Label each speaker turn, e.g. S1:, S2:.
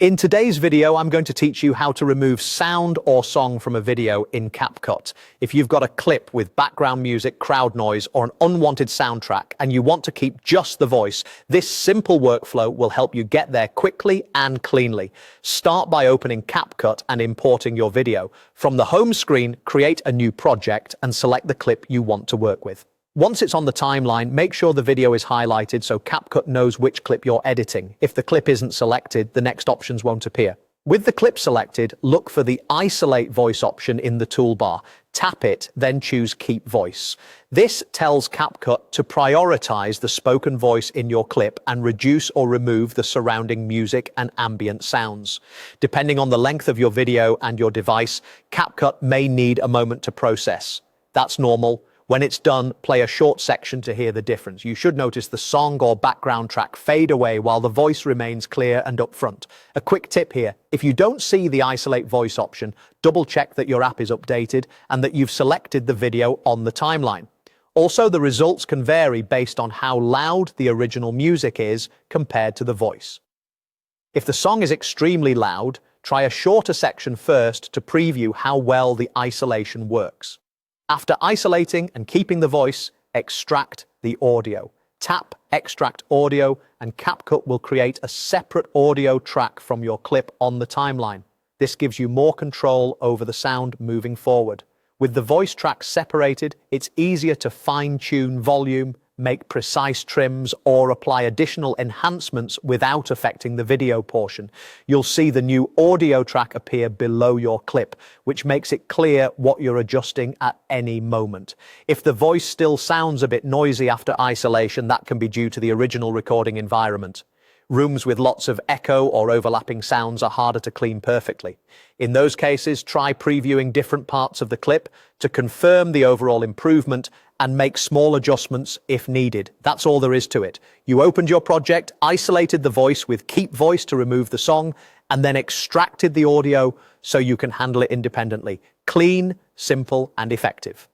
S1: In today's video, I'm going to teach you how to remove sound or song from a video in CapCut. If you've got a clip with background music, crowd noise, or an unwanted soundtrack, and you want to keep just the voice, this simple workflow will help you get there quickly and cleanly. Start by opening CapCut and importing your video. From the home screen, create a new project and select the clip you want to work with. Once it's on the timeline, make sure the video is highlighted so CapCut knows which clip you're editing. If the clip isn't selected, the next options won't appear. With the clip selected, look for the Isolate Voice option in the toolbar. Tap it, then choose Keep Voice. This tells CapCut to prioritize the spoken voice in your clip and reduce or remove the surrounding music and ambient sounds. Depending on the length of your video and your device, CapCut may need a moment to process. That's normal. When it's done, play a short section to hear the difference. You should notice the song or background track fade away while the voice remains clear and upfront. A quick tip here, if you don't see the Isolate Voice option, double check that your app is updated and that you've selected the video on the timeline. Also, the results can vary based on how loud the original music is compared to the voice. If the song is extremely loud, try a shorter section first to preview how well the isolation works. After isolating and keeping the voice, extract the audio. Tap Extract Audio and CapCut will create a separate audio track from your clip on the timeline. This gives you more control over the sound moving forward. With the voice track separated, it's easier to fine-tune volume, make precise trims, or apply additional enhancements without affecting the video portion. You'll see the new audio track appear below your clip, which makes it clear what you're adjusting at any moment. If the voice still sounds a bit noisy after isolation, that can be due to the original recording environment. Rooms with lots of echo or overlapping sounds are harder to clean perfectly. In those cases, try previewing different parts of the clip to confirm the overall improvement and make small adjustments if needed. That's all there is to it. You opened your project, isolated the voice with Keep Voice to remove the song, and then extracted the audio so you can handle it independently. Clean, simple, and effective.